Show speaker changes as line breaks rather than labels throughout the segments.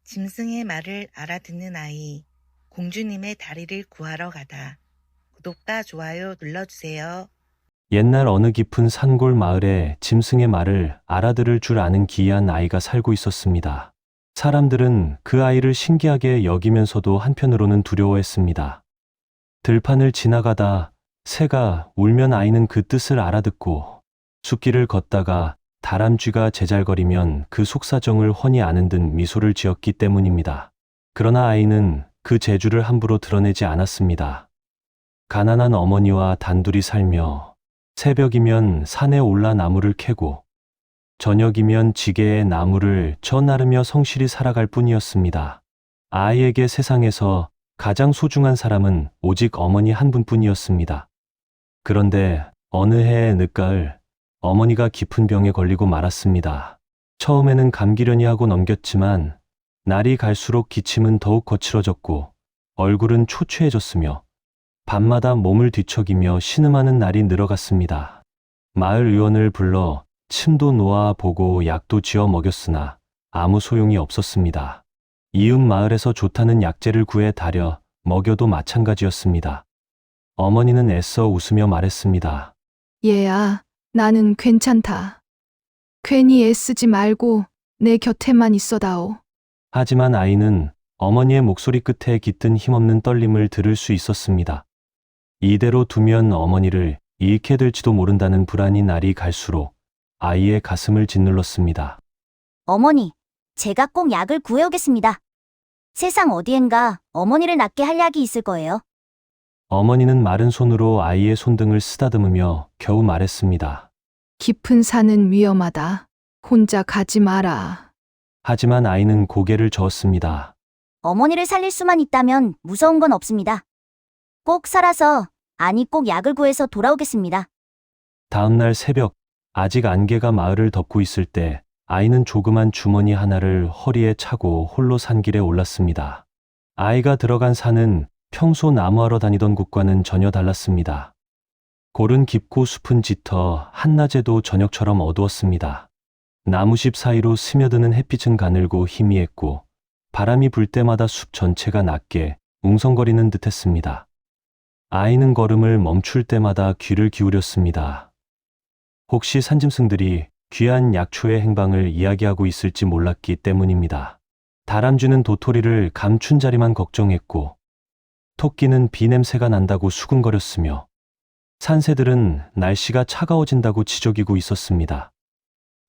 짐승의 말을 알아듣는 아이, 공주님의 다리를 구하러 가다. 구독과 좋아요 눌러주세요.
옛날 어느 깊은 산골 마을에 짐승의 말을 알아들을 줄 아는 기이한 아이가 살고 있었습니다. 사람들은 그 아이를 신기하게 여기면서도 한편으로는 두려워했습니다. 들판을 지나가다 새가 울면 아이는 그 뜻을 알아듣고, 숲길을 걷다가 다람쥐가 제잘거리면 그 속사정을 훤히 아는 듯 미소를 지었기 때문입니다. 그러나 아이는 그 재주를 함부로 드러내지 않았습니다. 가난한 어머니와 단둘이 살며, 새벽이면 산에 올라 나무를 캐고, 저녁이면 지게에 나무를 저 나르며 성실히 살아갈 뿐이었습니다. 아이에게 세상에서 가장 소중한 사람은 오직 어머니 한 분뿐이었습니다. 그런데 어느 해의 늦가을, 어머니가 깊은 병에 걸리고 말았습니다. 처음에는 감기려니 하고 넘겼지만 날이 갈수록 기침은 더욱 거칠어졌고 얼굴은 초췌해졌으며 밤마다 몸을 뒤척이며 신음하는 날이 늘어갔습니다. 마을 의원을 불러 침도 놓아 보고 약도 지어 먹였으나 아무 소용이 없었습니다. 이웃 마을에서 좋다는 약재를 구해 다려 먹여도 마찬가지였습니다. 어머니는 애써 웃으며 말했습니다.
얘야, 나는 괜찮다. 괜히 애쓰지 말고 내 곁에만 있어다오.
하지만 아이는 어머니의 목소리 끝에 깃든 힘없는 떨림을 들을 수 있었습니다. 이대로 두면 어머니를 잃게 될지도 모른다는 불안이 날이 갈수록 아이의 가슴을 짓눌렀습니다.
어머니, 제가 꼭 약을 구해오겠습니다. 세상 어디엔가 어머니를 낫게 할 약이 있을 거예요.
어머니는 마른 손으로 아이의 손등을 쓰다듬으며 겨우 말했습니다.
깊은 산은 위험하다. 혼자 가지 마라.
하지만 아이는 고개를 저었습니다.
어머니를 살릴 수만 있다면 무서운 건 없습니다. 꼭 살아서, 아니 꼭 약을 구해서 돌아오겠습니다.
다음날 새벽, 아직 안개가 마을을 덮고 있을 때 아이는 조그만 주머니 하나를 허리에 차고 홀로 산길에 올랐습니다. 아이가 들어간 산은 평소 나무하러 다니던 곳과는 전혀 달랐습니다. 골은 깊고 숲은 짙어 한낮에도 저녁처럼 어두웠습니다. 나무십 사이로 스며드는 햇빛은 가늘고 희미했고 바람이 불 때마다 숲 전체가 낮게 웅성거리는 듯했습니다. 아이는 걸음을 멈출 때마다 귀를 기울였습니다. 혹시 산짐승들이 귀한 약초의 행방을 이야기하고 있을지 몰랐기 때문입니다. 다람쥐는 도토리를 감춘 자리만 걱정했고 토끼는 비냄새가 난다고 수군거렸으며 산새들은 날씨가 차가워진다고 지저귀고 있었습니다.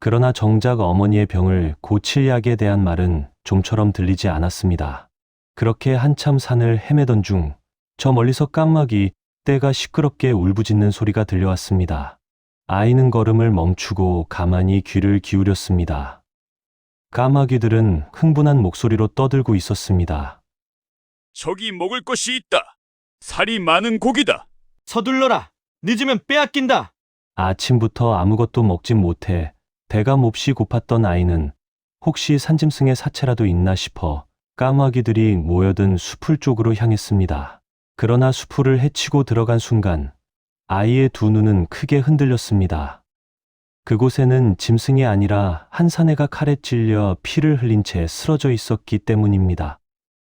그러나 정작 어머니의 병을 고칠 약에 대한 말은 좀처럼 들리지 않았습니다. 그렇게 한참 산을 헤매던 중 저 멀리서 까마귀 떼가 시끄럽게 울부짖는 소리가 들려왔습니다. 아이는 걸음을 멈추고 가만히 귀를 기울였습니다. 까마귀들은 흥분한 목소리로 떠들고 있었습니다.
저기 먹을 것이 있다. 살이 많은 고기다.
서둘러라. 늦으면 빼앗긴다.
아침부터 아무것도 먹지 못해 배가 몹시 고팠던 아이는 혹시 산짐승의 사체라도 있나 싶어 까마귀들이 모여든 수풀 쪽으로 향했습니다. 그러나 수풀을 헤치고 들어간 순간 아이의 두 눈은 크게 흔들렸습니다. 그곳에는 짐승이 아니라 한 사내가 칼에 찔려 피를 흘린 채 쓰러져 있었기 때문입니다.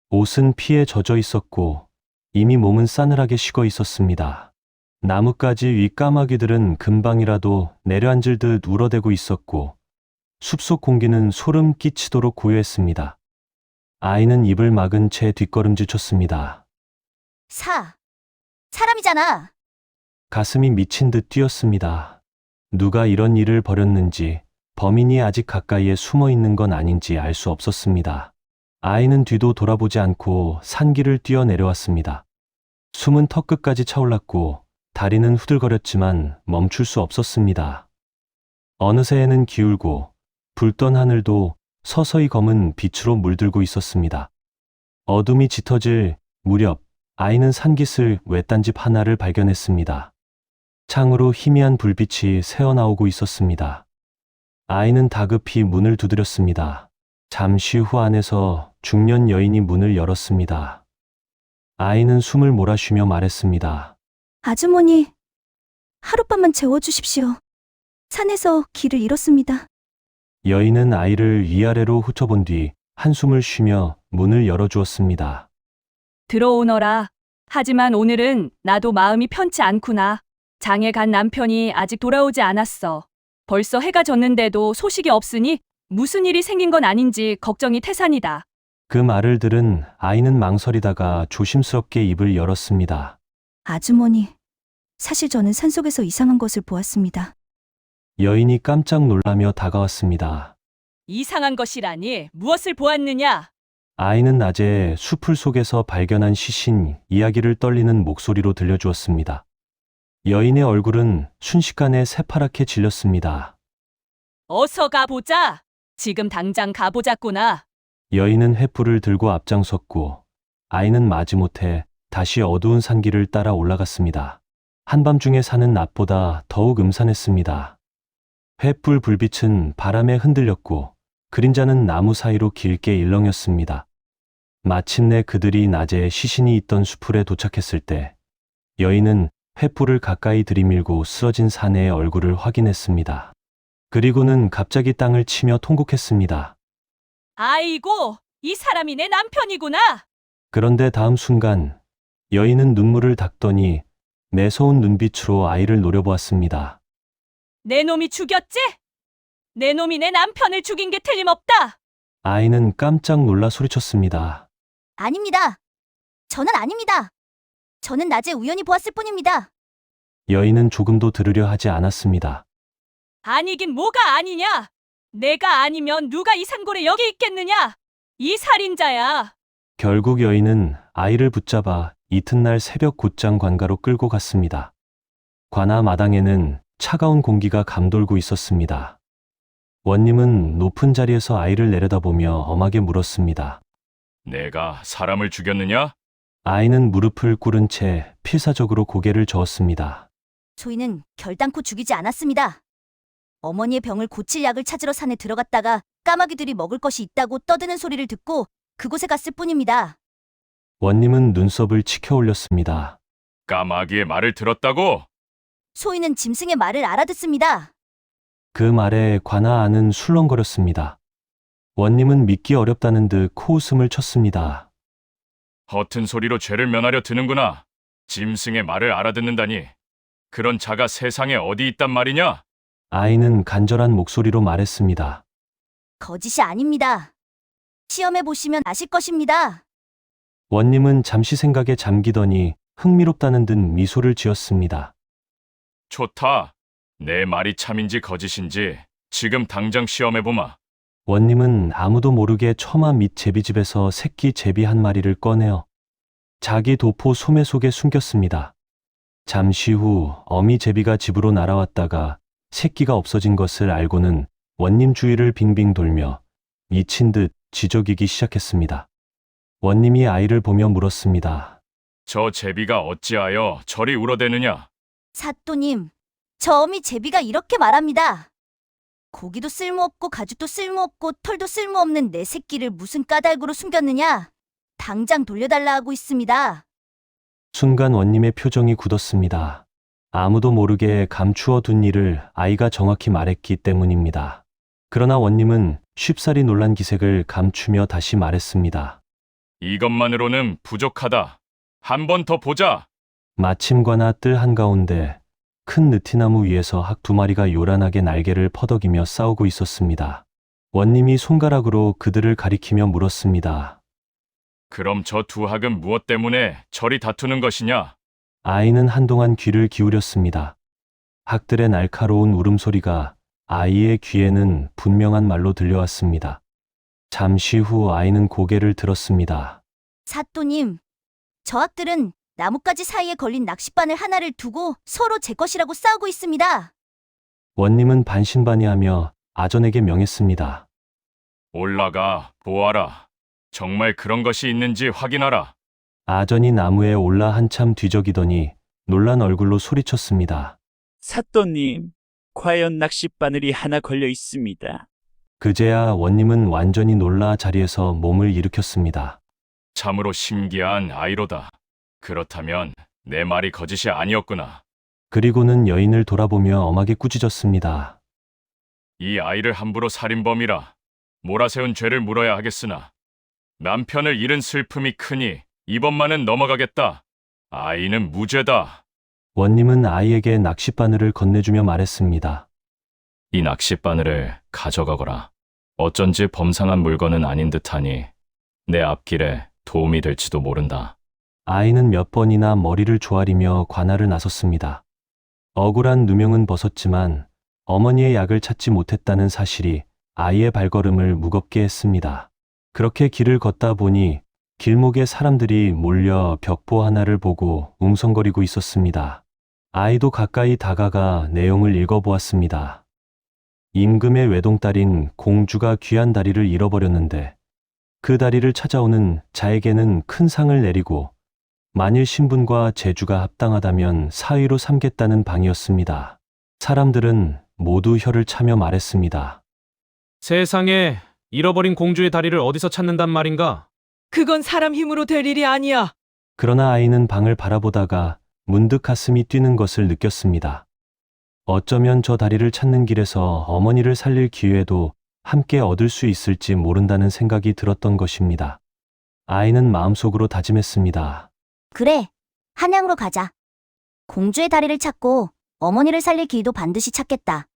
옷은 피에 젖어 있었고 이미 몸은 싸늘하게 식어 있었습니다. 나뭇가지 위 까마귀들은 금방이라도 내려앉을 듯 울어대고 있었고 숲속 공기는 소름 끼치도록 고요했습니다. 아이는 입을 막은 채 뒷걸음질 쳤습니다.
사람이잖아.
가슴이 미친 듯 뛰었습니다. 누가 이런 일을 벌였는지, 범인이 아직 가까이에 숨어 있는 건 아닌지 알 수 없었습니다. 아이는 뒤도 돌아보지 않고 산길을 뛰어 내려왔습니다. 숨은 턱끝까지 차올랐고 다리는 후들거렸지만 멈출 수 없었습니다. 어느새 해는 기울고 붉던 하늘도 서서히 검은 빛으로 물들고 있었습니다. 어둠이 짙어질 무렵 아이는 산깃을 외딴 집 하나를 발견했습니다. 창으로 희미한 불빛이 새어나오고 있었습니다. 아이는 다급히 문을 두드렸습니다. 잠시 후 안에서 중년 여인이 문을 열었습니다. 아이는 숨을 몰아쉬며 말했습니다.
아주머니, 하룻밤만 재워주십시오. 산에서 길을 잃었습니다.
여인은 아이를 위아래로 훑어본 뒤 한숨을 쉬며 문을 열어주었습니다.
들어오너라. 하지만 오늘은 나도 마음이 편치 않구나. 장에 간 남편이 아직 돌아오지 않았어. 벌써 해가 졌는데도 소식이 없으니 무슨 일이 생긴 건 아닌지 걱정이 태산이다.
그 말을 들은 아이는 망설이다가 조심스럽게 입을 열었습니다.
아주머니, 사실 저는 산속에서 이상한 것을 보았습니다.
여인이 깜짝 놀라며 다가왔습니다.
이상한 것이라니 무엇을 보았느냐?
아이는 낮에 수풀 속에서 발견한 시신 이야기를 떨리는 목소리로 들려주었습니다. 여인의 얼굴은 순식간에 새파랗게 질렸습니다.
어서 가보자. 지금 당장 가보자꾸나.
여인은 횃불을 들고 앞장섰고 아이는 마지못해 다시 어두운 산길을 따라 올라갔습니다. 한밤중에 사는 낮보다 더욱 음산했습니다. 횃불 불빛은 바람에 흔들렸고 그림자는 나무 사이로 길게 일렁였습니다. 마침내 그들이 낮에 시신이 있던 수풀에 도착했을 때 여인은 횃불을 가까이 들이밀고 쓰러진 사내의 얼굴을 확인했습니다. 그리고는 갑자기 땅을 치며 통곡했습니다.
아이고, 이 사람이 내 남편이구나.
그런데 다음 순간 여인은 눈물을 닦더니 매서운 눈빛으로 아이를 노려보았습니다.
내 놈이 죽였지? 내 놈이 내 남편을 죽인 게 틀림없다.
아이는 깜짝 놀라 소리쳤습니다.
아닙니다. 저는 아닙니다. 저는 낮에 우연히 보았을 뿐입니다.
여인은 조금도 들으려 하지 않았습니다.
아니긴 뭐가 아니냐? 내가 아니면 누가 이 산골에 여기 있겠느냐? 이 살인자야.
결국 여인은 아이를 붙잡아 이튿날 새벽 곧장 관가로 끌고 갔습니다. 관아 마당에는 차가운 공기가 감돌고 있었습니다. 원님은 높은 자리에서 아이를 내려다보며 엄하게 물었습니다.
내가 사람을 죽였느냐?
아이는 무릎을 꿇은 채 필사적으로 고개를 저었습니다.
저희는 결단코 죽이지 않았습니다. 어머니의 병을 고칠 약을 찾으러 산에 들어갔다가 까마귀들이 먹을 것이 있다고 떠드는 소리를 듣고 그곳에 갔을 뿐입니다.
원님은 눈썹을 치켜 올렸습니다.
까마귀의 말을 들었다고?
소인은 짐승의 말을 알아듣습니다.
그 말에 관아 안은 술렁거렸습니다. 원님은 믿기 어렵다는 듯 코웃음을 쳤습니다.
허튼 소리로 죄를 면하려 드는구나. 짐승의 말을 알아듣는다니. 그런 자가 세상에 어디 있단 말이냐?
아이는 간절한 목소리로 말했습니다.
거짓이 아닙니다. 시험해 보시면 아실 것입니다.
원님은 잠시 생각에 잠기더니 흥미롭다는 듯 미소를 지었습니다.
좋다. 내 말이 참인지 거짓인지 지금 당장 시험해보마.
원님은 아무도 모르게 처마 밑 제비집에서 새끼 제비 한 마리를 꺼내어 자기 도포 소매 속에 숨겼습니다. 잠시 후 어미 제비가 집으로 날아왔다가 새끼가 없어진 것을 알고는 원님 주위를 빙빙 돌며 미친 듯 지저귀기 시작했습니다. 원님이 아이를 보며 물었습니다.
저 제비가 어찌하여 저리 울어대느냐?
사또님, 저 어미 제비가 이렇게 말합니다. 고기도 쓸모없고 가죽도 쓸모없고 털도 쓸모없는 내 새끼를 무슨 까닭으로 숨겼느냐? 당장 돌려달라 하고 있습니다.
순간 원님의 표정이 굳었습니다. 아무도 모르게 감추어 둔 일을 아이가 정확히 말했기 때문입니다. 그러나 원님은 쉽사리 놀란 기색을 감추며 다시 말했습니다.
이것만으로는 부족하다. 한 번 더 보자.
마침 관아 뜰 한가운데 큰 느티나무 위에서 학 두 마리가 요란하게 날개를 퍼덕이며 싸우고 있었습니다. 원님이 손가락으로 그들을 가리키며 물었습니다.
그럼 저 두 학은 무엇 때문에 저리 다투는 것이냐?
아이는 한동안 귀를 기울였습니다. 학들의 날카로운 울음소리가 아이의 귀에는 분명한 말로 들려왔습니다. 잠시 후 아이는 고개를 들었습니다.
사또님, 저 학들은 나뭇가지 사이에 걸린 낚싯바늘 하나를 두고 서로 제 것이라고 싸우고 있습니다.
원님은 반신반의하며 아전에게 명했습니다.
올라가 보아라. 정말 그런 것이 있는지 확인하라.
아전이 나무에 올라 한참 뒤적이더니 놀란 얼굴로 소리쳤습니다.
사또님, 과연 낚싯바늘이 하나 걸려 있습니다.
그제야 원님은 완전히 놀라 자리에서 몸을 일으켰습니다.
참으로 신기한 아이로다. 그렇다면 내 말이 거짓이 아니었구나.
그리고는 여인을 돌아보며 엄하게 꾸짖었습니다.
이 아이를 함부로 살인범이라. 몰아세운 죄를 물어야 하겠으나 남편을 잃은 슬픔이 크니 이번만은 넘어가겠다. 아이는 무죄다.
원님은 아이에게 낚싯바늘을 건네주며 말했습니다.
이 낚싯바늘을 가져가거라. 어쩐지 범상한 물건은 아닌 듯하니 내 앞길에 도움이 될지도 모른다.
아이는 몇 번이나 머리를 조아리며 관할을 나섰습니다. 억울한 누명은 벗었지만 어머니의 약을 찾지 못했다는 사실이 아이의 발걸음을 무겁게 했습니다. 그렇게 길을 걷다 보니 길목에 사람들이 몰려 벽보 하나를 보고 웅성거리고 있었습니다. 아이도 가까이 다가가 내용을 읽어보았습니다. 임금의 외동딸인 공주가 귀한 다리를 잃어버렸는데 그 다리를 찾아오는 자에게는 큰 상을 내리고 만일 신분과 재주가 합당하다면 사위로 삼겠다는 방이었습니다. 사람들은 모두 혀를 차며 말했습니다.
세상에 잃어버린 공주의 다리를 어디서 찾는단 말인가?
그건 사람 힘으로 될 일이 아니야.
그러나 아이는 방을 바라보다가 문득 가슴이 뛰는 것을 느꼈습니다. 어쩌면 저 다리를 찾는 길에서 어머니를 살릴 기회도 함께 얻을 수 있을지 모른다는 생각이 들었던 것입니다. 아이는 마음속으로 다짐했습니다.
그래, 한양으로 가자. 공주의 다리를 찾고 어머니를 살릴 길도 반드시 찾겠다.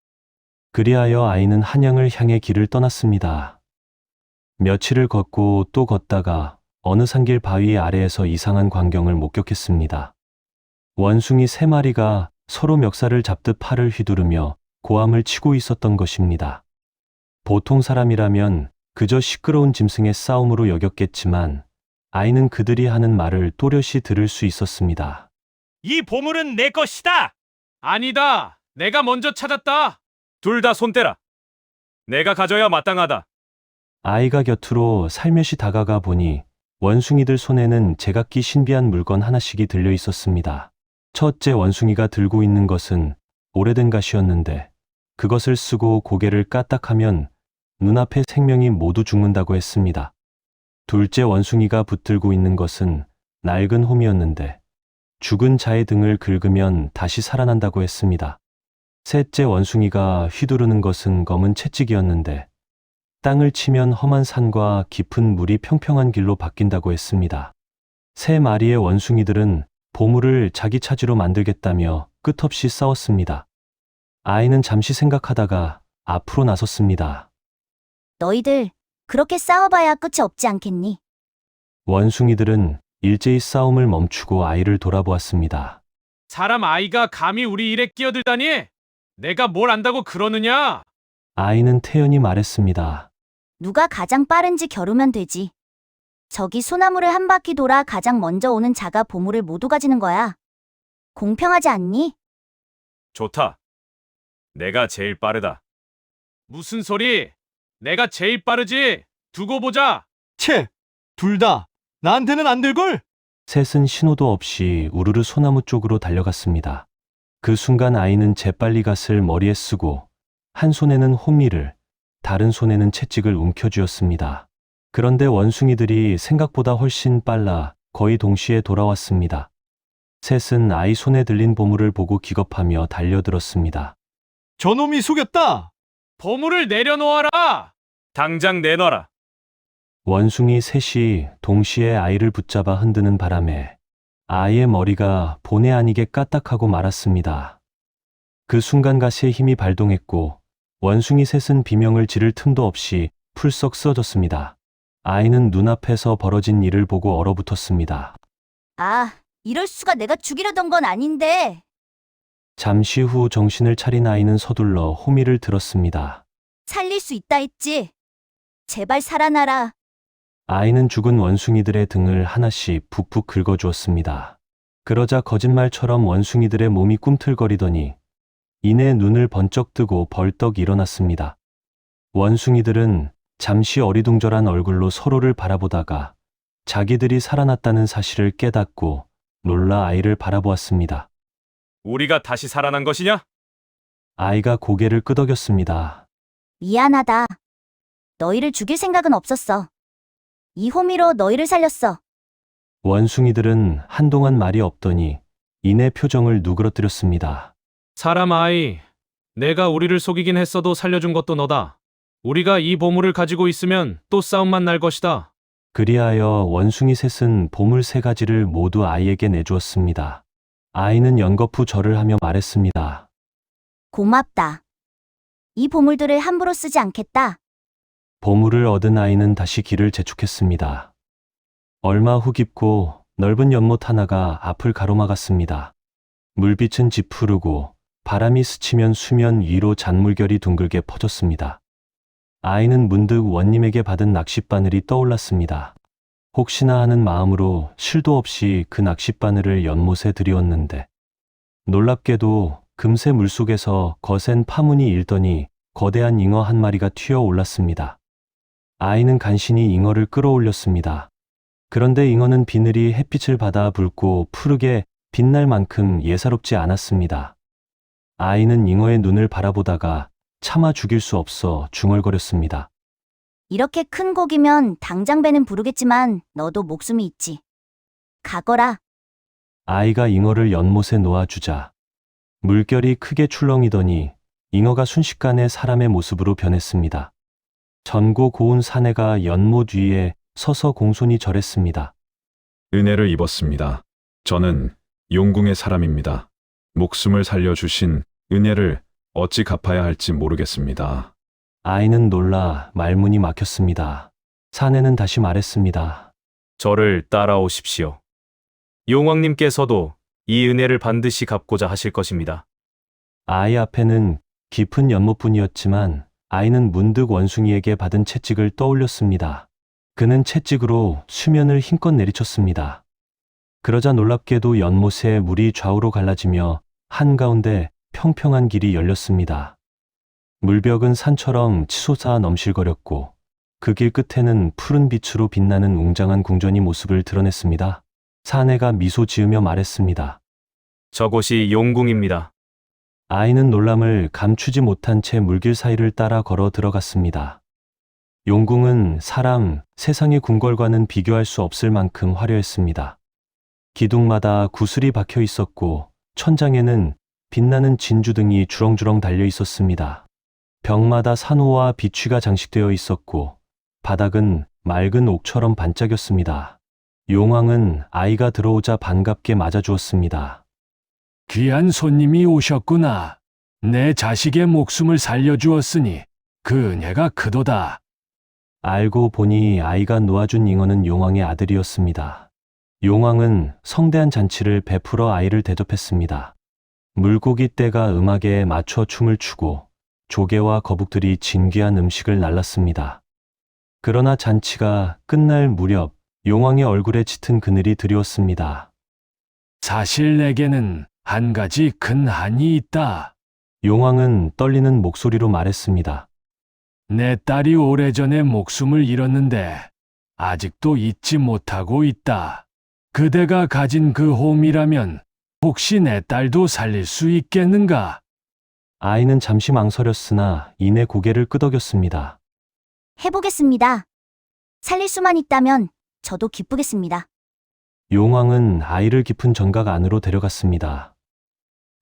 그리하여 아이는 한양을 향해 길을 떠났습니다. 며칠을 걷고 또 걷다가 어느 산길 바위 아래에서 이상한 광경을 목격했습니다. 원숭이 3마리가 서로 멱살을 잡듯 팔을 휘두르며 고함을 치고 있었던 것입니다. 보통 사람이라면 그저 시끄러운 짐승의 싸움으로 여겼겠지만 아이는 그들이 하는 말을 또렷이 들을 수 있었습니다.
이 보물은 내 것이다! 아니다! 내가 먼저 찾았다! 둘 다 손 떼라! 내가 가져야 마땅하다!
아이가 곁으로 살며시 다가가 보니 원숭이들 손에는 제각기 신비한 물건 하나씩이 들려 있었습니다. 첫째 원숭이가 들고 있는 것은 오래된 가시였는데 그것을 쓰고 고개를 까딱하면 눈앞의 생명이 모두 죽는다고 했습니다. 둘째 원숭이가 붙들고 있는 것은 낡은 홈이었는데 죽은 자의 등을 긁으면 다시 살아난다고 했습니다. 셋째 원숭이가 휘두르는 것은 검은 채찍이었는데 땅을 치면 험한 산과 깊은 물이 평평한 길로 바뀐다고 했습니다. 3마리의 원숭이들은 보물을 자기 차지로 만들겠다며 끝없이 싸웠습니다. 아이는 잠시 생각하다가 앞으로 나섰습니다.
너희들 그렇게 싸워봐야 끝이 없지 않겠니?
원숭이들은 일제히 싸움을 멈추고 아이를 돌아보았습니다.
사람 아이가 감히 우리 일에 끼어들다니! 내가 뭘 안다고 그러느냐?
아이는 태연히 말했습니다.
누가 가장 빠른지 겨루면 되지. 저기 소나무를 한 바퀴 돌아 가장 먼저 오는 자가 보물을 모두 가지는 거야. 공평하지 않니?
좋다. 내가 제일 빠르다. 무슨 소리? 내가 제일 빠르지. 두고 보자. 채! 둘 다 나한테는 안 될걸?
셋은 신호도 없이 우르르 소나무 쪽으로 달려갔습니다. 그 순간 아이는 재빨리 갓을 머리에 쓰고 한 손에는 호미를, 다른 손에는 채찍을 움켜쥐었습니다. 그런데 원숭이들이 생각보다 훨씬 빨라 거의 동시에 돌아왔습니다. 셋은 아이 손에 들린 보물을 보고 기겁하며 달려들었습니다.
저놈이 속였다! 보물을 내려놓아라! 당장 내놔라!
원숭이 셋이 동시에 아이를 붙잡아 흔드는 바람에 아이의 머리가 본의 아니게 까딱하고 말았습니다. 그 순간 가시의 힘이 발동했고 원숭이 셋은 비명을 지를 틈도 없이 풀썩 쓰러졌습니다. 아이는 눈앞에서 벌어진 일을 보고 얼어붙었습니다.
아, 이럴 수가. 내가 죽이려던 건 아닌데.
잠시 후 정신을 차린 아이는 서둘러 호미를 들었습니다.
살릴 수 있다 했지. 제발 살아나라.
아이는 죽은 원숭이들의 등을 하나씩 푹푹 긁어주었습니다. 그러자 거짓말처럼 원숭이들의 몸이 꿈틀거리더니 이내 눈을 번쩍 뜨고 벌떡 일어났습니다. 원숭이들은 잠시 어리둥절한 얼굴로 서로를 바라보다가 자기들이 살아났다는 사실을 깨닫고 놀라 아이를 바라보았습니다.
우리가 다시 살아난 것이냐?
아이가 고개를 끄덕였습니다.
미안하다. 너희를 죽일 생각은 없었어. 이 호미로 너희를 살렸어.
원숭이들은 한동안 말이 없더니 이내 표정을 누그러뜨렸습니다.
사람 아이, 내가 우리를 속이긴 했어도 살려준 것도 너다. 우리가 이 보물을 가지고 있으면 또 싸움만 날 것이다.
그리하여 원숭이 셋은 보물 3가지를 모두 아이에게 내주었습니다. 아이는 연거푸 절을 하며 말했습니다.
고맙다. 이 보물들을 함부로 쓰지 않겠다.
보물을 얻은 아이는 다시 길을 재촉했습니다. 얼마 후 깊고 넓은 연못 하나가 앞을 가로막았습니다. 물빛은 짙푸르고 바람이 스치면 수면 위로 잔물결이 둥글게 퍼졌습니다. 아이는 문득 원님에게 받은 낚싯바늘이 떠올랐습니다. 혹시나 하는 마음으로 실도 없이 그 낚싯바늘을 연못에 들이었는데 놀랍게도 금세 물속에서 거센 파문이 일더니 거대한 잉어 한 마리가 튀어 올랐습니다. 아이는 간신히 잉어를 끌어올렸습니다. 그런데 잉어는 비늘이 햇빛을 받아 붉고 푸르게 빛날 만큼 예사롭지 않았습니다. 아이는 잉어의 눈을 바라보다가 차마 죽일 수 없어 중얼거렸습니다.
이렇게 큰 고기면 당장 배는 부르겠지만 너도 목숨이 있지. 가거라.
아이가 잉어를 연못에 놓아주자 물결이 크게 출렁이더니 잉어가 순식간에 사람의 모습으로 변했습니다. 전고 고운 사내가 연못 위에 서서 공손히 절했습니다.
은혜를 입었습니다. 저는 용궁의 사람입니다. 목숨을 살려주신 은혜를 어찌 갚아야 할지 모르겠습니다.
아이는 놀라 말문이 막혔습니다. 사내는 다시 말했습니다.
저를 따라오십시오. 용왕님께서도 이 은혜를 반드시 갚고자 하실 것입니다.
아이 앞에는 깊은 연못뿐이었지만 아이는 문득 원숭이에게 받은 채찍을 떠올렸습니다. 그는 채찍으로 수면을 힘껏 내리쳤습니다. 그러자 놀랍게도 연못에 물이 좌우로 갈라지며 한가운데 평평한 길이 열렸습니다. 물벽은 산처럼 치솟아 넘실거렸고 그 길 끝에는 푸른 빛으로 빛나는 웅장한 궁전이 모습을 드러냈습니다. 사내가 미소 지으며 말했습니다.
저곳이 용궁입니다.
아이는 놀람을 감추지 못한 채 물길 사이를 따라 걸어 들어갔습니다. 용궁은 사람, 세상의 궁궐과는 비교할 수 없을 만큼 화려했습니다. 기둥마다 구슬이 박혀 있었고 천장에는 빛나는 진주등이 주렁주렁 달려 있었습니다. 벽마다 산호와 비취가 장식되어 있었고 바닥은 맑은 옥처럼 반짝였습니다. 용왕은 아이가 들어오자 반갑게 맞아주었습니다.
귀한 손님이 오셨구나. 내 자식의 목숨을 살려주었으니 그 은혜가 크도다.
알고 보니 아이가 놓아준 잉어는 용왕의 아들이었습니다. 용왕은 성대한 잔치를 베풀어 아이를 대접했습니다. 물고기 떼가 음악에 맞춰 춤을 추고 조개와 거북들이 진귀한 음식을 날랐습니다. 그러나 잔치가 끝날 무렵 용왕의 얼굴에 짙은 그늘이 드리웠습니다.
사실 내게는 한 가지 큰 한이 있다.
용왕은 떨리는 목소리로 말했습니다.
내 딸이 오래전에 목숨을 잃었는데 아직도 잊지 못하고 있다. 그대가 가진 그 홈이라면 혹시 내 딸도 살릴 수 있겠는가?
아이는 잠시 망설였으나 이내 고개를 끄덕였습니다.
해보겠습니다. 살릴 수만 있다면 저도 기쁘겠습니다.
용왕은 아이를 깊은 정각 안으로 데려갔습니다.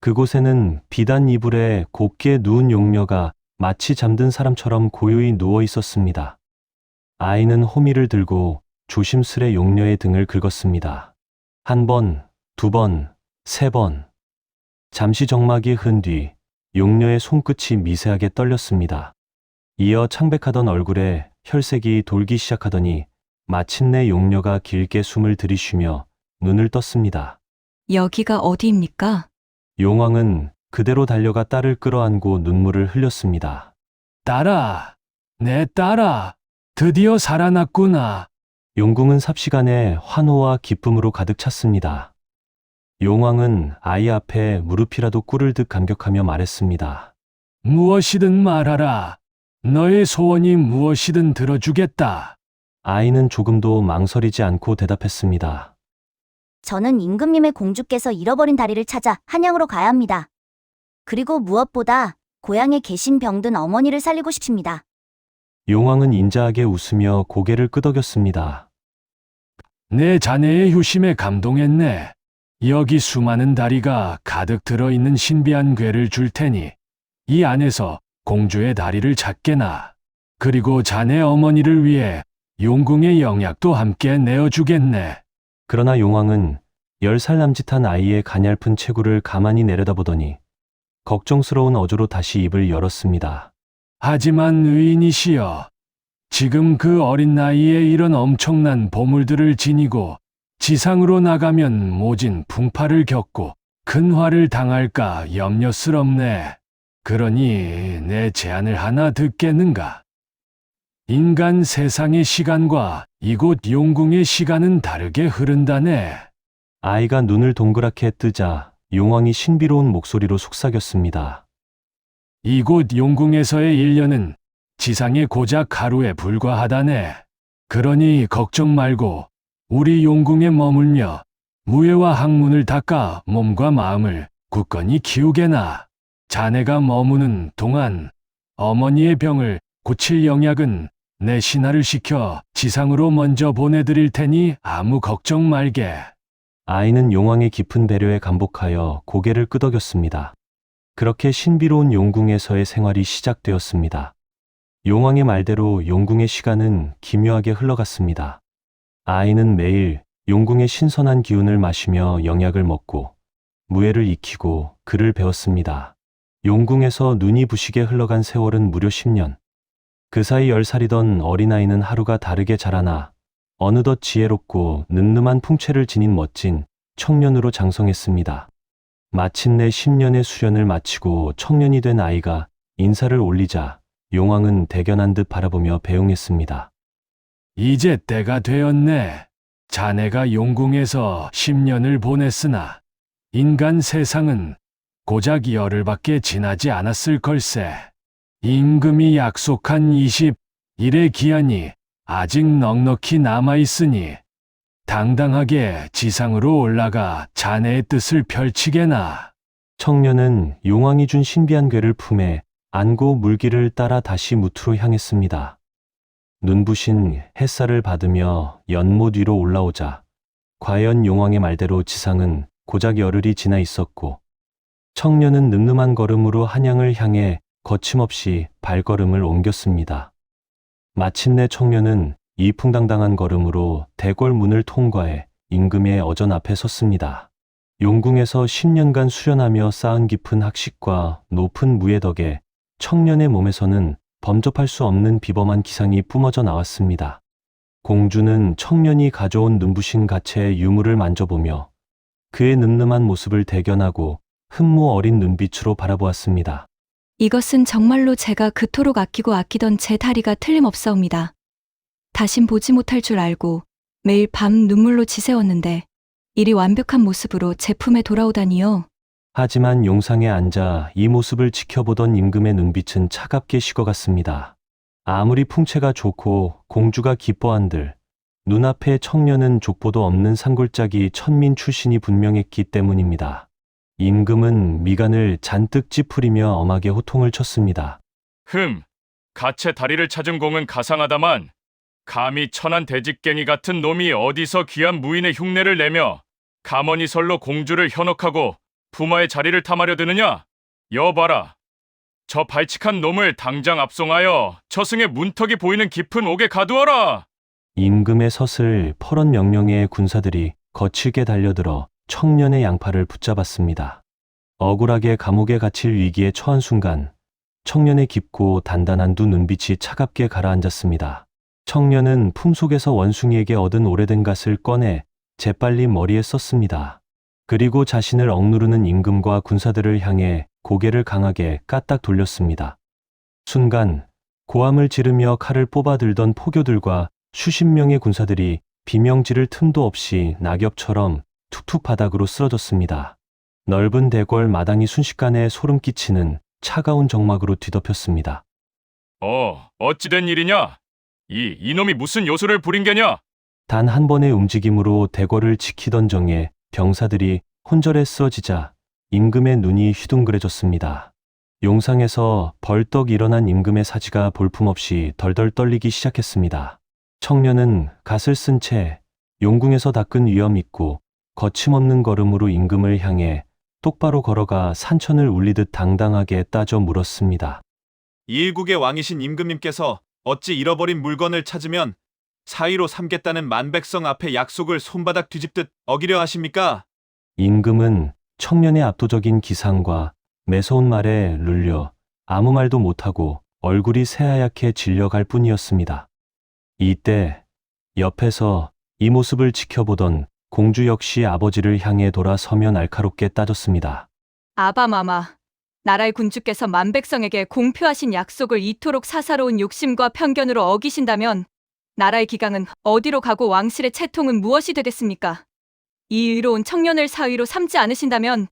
그곳에는 비단 이불에 곱게 누운 용녀가 마치 잠든 사람처럼 고요히 누워 있었습니다. 아이는 호미를 들고 조심스레 용녀의 등을 긁었습니다. 1번, 2번, 3번. 잠시 정막이 흔 뒤 용녀의 손끝이 미세하게 떨렸습니다. 이어 창백하던 얼굴에 혈색이 돌기 시작하더니 마침내 용녀가 길게 숨을 들이쉬며 눈을 떴습니다.
여기가 어디입니까?
용왕은 그대로 달려가 딸을 끌어안고 눈물을 흘렸습니다.
딸아, 내 딸아, 드디어 살아났구나.
용궁은 삽시간에 환호와 기쁨으로 가득 찼습니다. 용왕은 아이 앞에 무릎이라도 꿇을 듯 감격하며 말했습니다.
무엇이든 말하라. 너의 소원이 무엇이든 들어주겠다.
아이는 조금도 망설이지 않고 대답했습니다.
저는 임금님의 공주께서 잃어버린 다리를 찾아 한양으로 가야 합니다. 그리고 무엇보다 고향에 계신 병든 어머니를 살리고 싶습니다.
용왕은 인자하게 웃으며 고개를 끄덕였습니다.
내 자네의 효심에 감동했네. 여기 수많은 다리가 가득 들어있는 신비한 궤를 줄 테니 이 안에서 공주의 다리를 찾게나. 그리고 자네 어머니를 위해 용궁의 영약도 함께 내어주겠네.
그러나 용왕은 10살 남짓한 아이의 가냘픈 체구를 가만히 내려다보더니 걱정스러운 어조로 다시 입을 열었습니다.
하지만 의인이시여, 지금 그 어린 나이에 이런 엄청난 보물들을 지니고 지상으로 나가면 모진 풍파를 겪고 큰 화를 당할까 염려스럽네. 그러니 내 제안을 하나 듣겠는가? 인간 세상의 시간과 이곳 용궁의 시간은 다르게 흐른다네.
아이가 눈을 동그랗게 뜨자 용왕이 신비로운 목소리로 속삭였습니다.
이곳 용궁에서의 1년은 지상의 고작 하루에 불과하다네. 그러니 걱정 말고 우리 용궁에 머물며 무예와 학문을 닦아 몸과 마음을 굳건히 키우게나. 자네가 머무는 동안 어머니의 병을 고칠 영약은 내 신하를 시켜 지상으로 먼저 보내드릴 테니 아무 걱정 말게.
아이는 용왕의 깊은 배려에 감복하여 고개를 끄덕였습니다. 그렇게 신비로운 용궁에서의 생활이 시작되었습니다. 용왕의 말대로 용궁의 시간은 기묘하게 흘러갔습니다. 아이는 매일 용궁의 신선한 기운을 마시며 영약을 먹고 무예를 익히고 글을 배웠습니다. 용궁에서 눈이 부시게 흘러간 세월은 무려 10년. 그 사이 10살이던 어린아이는 하루가 다르게 자라나 어느덧 지혜롭고 늠름한 풍채를 지닌 멋진 청년으로 장성했습니다. 마침내 10년의 수련을 마치고 청년이 된 아이가 인사를 올리자 용왕은 대견한 듯 바라보며 배웅했습니다.
이제 때가 되었네. 자네가 용궁에서 10년을 보냈으나 인간 세상은 고작 열흘밖에 지나지 않았을 걸세. 임금이 약속한 20일의 기한이 아직 넉넉히 남아있으니 당당하게 지상으로 올라가 자네의 뜻을 펼치게나.
청년은 용왕이 준 신비한 궤를 품에 안고 물길을 따라 다시 무트로 향했습니다. 눈부신 햇살을 받으며 연못 위로 올라오자 과연 용왕의 말대로 지상은 고작 열흘이 지나 있었고 청년은 늠름한 걸음으로 한양을 향해 거침없이 발걸음을 옮겼습니다. 마침내 청년은 이풍당당한 걸음으로 대궐문을 통과해 임금의 어전 앞에 섰습니다. 용궁에서 10년간 수련하며 쌓은 깊은 학식과 높은 무예 덕에 청년의 몸에서는 범접할 수 없는 비범한 기상이 뿜어져 나왔습니다. 공주는 청년이 가져온 눈부신 가채의 유물을 만져보며 그의 늠름한 모습을 대견하고 흠모 어린 눈빛으로 바라보았습니다.
이것은 정말로 제가 그토록 아끼고 아끼던 제 다리가 틀림없사옵니다. 다신 보지 못할 줄 알고 매일 밤 눈물로 지새웠는데 이리 완벽한 모습으로 제 품에 돌아오다니요.
하지만 용상에 앉아 이 모습을 지켜보던 임금의 눈빛은 차갑게 식어갔습니다. 아무리 풍채가 좋고 공주가 기뻐한들 눈앞에 청년은 족보도 없는 산골짜기 천민 출신이 분명했기 때문입니다. 임금은 미간을 잔뜩 찌푸리며 엄하게 호통을 쳤습니다.
가채 다리를 찾은 공은 가상하다만 감히 천한 대직갱이 같은 놈이 어디서 귀한 무인의 흉내를 내며 가머니설로 공주를 현혹하고 부마의 자리를 탐하려 드느냐? 여봐라. 저 발칙한 놈을 당장 압송하여 저승의 문턱이 보이는 깊은 옥에 가두어라.
임금의 서슬 퍼런 명령에 군사들이 거칠게 달려들어 청년의 양팔을 붙잡았습니다. 억울하게 감옥에 갇힐 위기에 처한 순간 청년의 깊고 단단한 두 눈빛이 차갑게 가라앉았습니다. 청년은 품속에서 원숭이에게 얻은 오래된 갓을 꺼내 재빨리 머리에 썼습니다. 그리고 자신을 억누르는 임금과 군사들을 향해 고개를 강하게 까딱 돌렸습니다. 순간 고함을 지르며 칼을 뽑아들던 포교들과 수십 명의 군사들이 비명 지를 틈도 없이 낙엽처럼 툭툭 바닥으로 쓰러졌습니다. 넓은 대궐 마당이 순식간에 소름 끼치는 차가운 정막으로 뒤덮였습니다.
어찌된 일이냐? 이놈이 무슨 요술을 부린 게냐?
단 한 번의 움직임으로 대궐을 지키던 정에 병사들이 혼절에 쓰러지자 임금의 눈이 휘둥그레졌습니다. 용상에서 벌떡 일어난 임금의 사지가 볼품없이 덜덜 떨리기 시작했습니다. 청년은 갓을 쓴 채 용궁에서 닦은 위엄 있고 거침없는 걸음으로 임금을 향해 똑바로 걸어가 산천을 울리듯 당당하게 따져 물었습니다.
이 일국의 왕이신 임금님께서 어찌 잃어버린 물건을 찾으면 사위로 삼겠다는 만백성 앞에 약속을 손바닥 뒤집듯 어기려 하십니까?
임금은 청년의 압도적인 기상과 매서운 말에 눌려 아무 말도 못하고 얼굴이 새하얗게 질려갈 뿐이었습니다. 이때 옆에서 이 모습을 지켜보던 공주 역시 아버지를 향해 돌아서며 날카롭게 따졌습니다.
아바마마, 나라의 군주께서 만백성에게 공표하신 약속을 이토록 사사로운 욕심과 편견으로 어기신다면 나라의 기강은 어디로 가고 왕실의 채통은 무엇이 되겠습니까? 이 의로운 청년을 사위로 삼지 않으신다면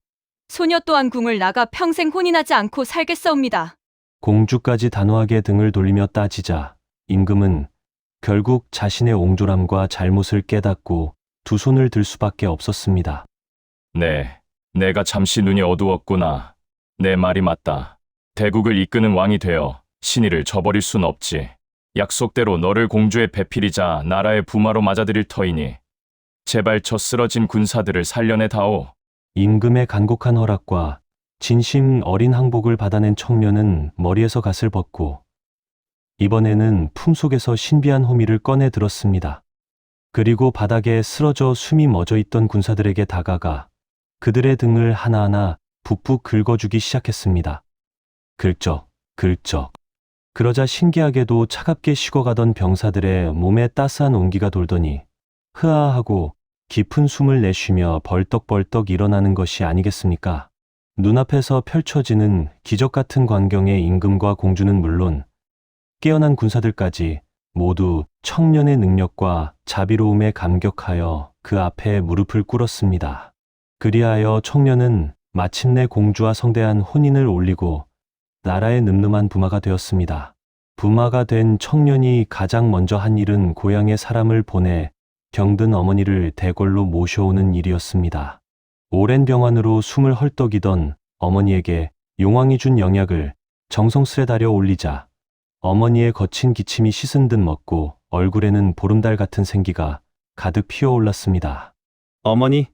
소녀 또한 궁을 나가 평생 혼인하지 않고 살겠사옵니다.
공주까지 단호하게 등을 돌리며 따지자 임금은 결국 자신의 옹졸함과 잘못을 깨닫고 두 손을 들 수밖에 없었습니다.
네, 내가 잠시 눈이 어두웠구나. 내 말이 맞다. 대국을 이끄는 왕이 되어 신의를 저버릴 순 없지. 약속대로 너를 공주의 배필이자 나라의 부마로 맞아들일 터이니 제발 저 쓰러진 군사들을 살려내다오.
임금의 간곡한 허락과 진심 어린 항복을 받아낸 청년은 머리에서 갓을 벗고 이번에는 품속에서 신비한 호미를 꺼내 들었습니다. 그리고 바닥에 쓰러져 숨이 멎어 있던 군사들에게 다가가 그들의 등을 하나하나 푹푹 긁어주기 시작했습니다. 긁적, 긁적. 그러자 신기하게도 차갑게 식어가던 병사들의 몸에 따스한 온기가 돌더니 흐아하고 깊은 숨을 내쉬며 벌떡벌떡 일어나는 것이 아니겠습니까? 눈앞에서 펼쳐지는 기적 같은 광경에 임금과 공주는 물론 깨어난 군사들까지 모두 청년의 능력과 자비로움에 감격하여 그 앞에 무릎을 꿇었습니다. 그리하여 청년은 마침내 공주와 성대한 혼인을 올리고 나라의 늠름한 부마가 되었습니다. 부마가 된 청년이 가장 먼저 한 일은 고향에 사람을 보내 병든 어머니를 대궐로 모셔오는 일이었습니다. 오랜 병환으로 숨을 헐떡이던 어머니에게 용왕이 준 영약을 정성스레 달여 올리자 어머니의 거친 기침이 씻은 듯 멎고 얼굴에는 보름달 같은 생기가 가득 피어올랐습니다.
어머니,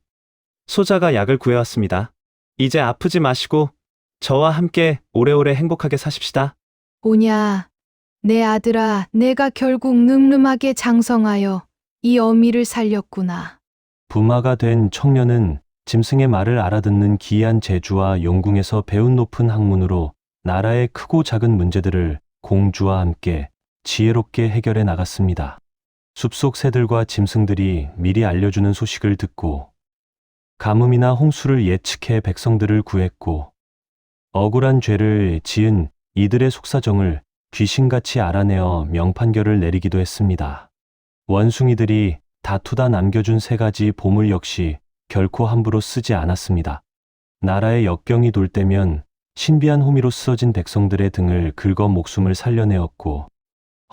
소자가 약을 구해왔습니다. 이제 아프지 마시고 저와 함께 오래오래 행복하게 사십시다.
오냐, 내 아들아, 내가 결국 늠름하게 장성하여 이 어미를 살렸구나.
부마가 된 청년은 짐승의 말을 알아듣는 기이한 재주와 용궁에서 배운 높은 학문으로 나라의 크고 작은 문제들을 공주와 함께 지혜롭게 해결해 나갔습니다. 숲속 새들과 짐승들이 미리 알려주는 소식을 듣고 가뭄이나 홍수를 예측해 백성들을 구했고 억울한 죄를 지은 이들의 속사정을 귀신같이 알아내어 명판결을 내리기도 했습니다. 원숭이들이 다투다 남겨준 3가지 보물 역시 결코 함부로 쓰지 않았습니다. 나라의 역병이 돌 때면 신비한 호미로 쓰러진 백성들의 등을 긁어 목숨을 살려내었고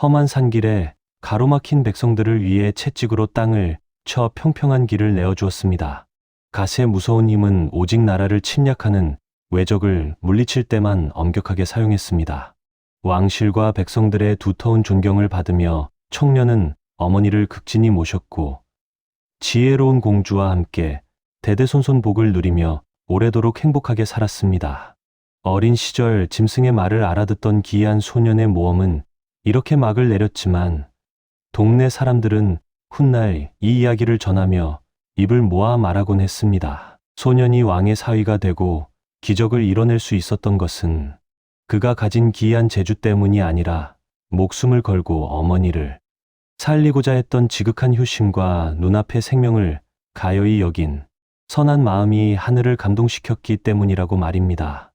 험한 산길에 가로막힌 백성들을 위해 채찍으로 땅을 쳐 평평한 길을 내어주었습니다. 갓의 무서운 힘은 오직 나라를 침략하는 외적을 물리칠 때만 엄격하게 사용했습니다. 왕실과 백성들의 두터운 존경을 받으며 청년은 어머니를 극진히 모셨고 지혜로운 공주와 함께 대대손손 복을 누리며 오래도록 행복하게 살았습니다. 어린 시절 짐승의 말을 알아듣던 기이한 소년의 모험은 이렇게 막을 내렸지만 동네 사람들은 훗날 이 이야기를 전하며 입을 모아 말하곤 했습니다. 소년이 왕의 사위가 되고 기적을 이뤄낼 수 있었던 것은 그가 가진 기이한 재주 때문이 아니라 목숨을 걸고 어머니를 살리고자 했던 지극한 효심과 눈앞의 생명을 가여이 여긴 선한 마음이 하늘을 감동시켰기 때문이라고 말입니다.